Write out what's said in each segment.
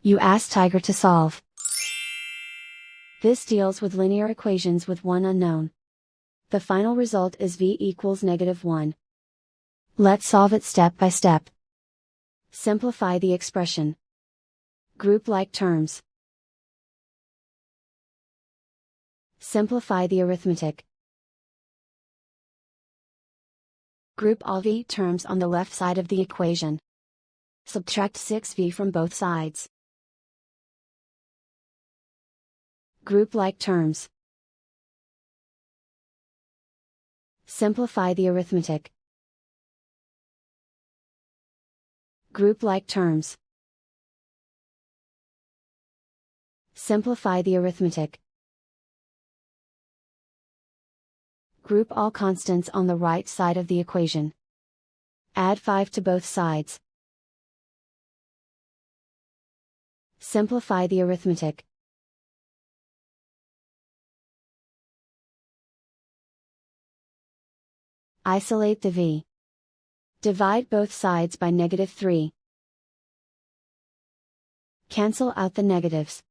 You ask Tiger to solve. This deals with linear equations with one unknown. The final result is v equals -1. Let's solve it step by step. Simplify the expression. Group like terms. Simplify the arithmetic. Group all v terms on the left side of the equation. Subtract 6v from both sides. Group like terms. Simplify the arithmetic. Group like terms. Simplify the arithmetic. Group all constants on the right side of the equation. Add 5 to both sides. Simplify the arithmetic. Isolate the v. Divide both sides by -3. Cancel out the negatives.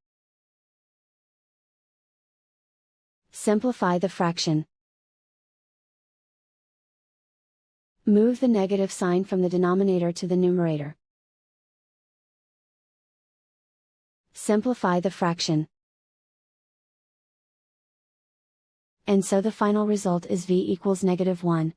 Simplify the fraction. Move the negative sign from the denominator to the numerator. Simplify the fraction. And so the final result is v equals -1.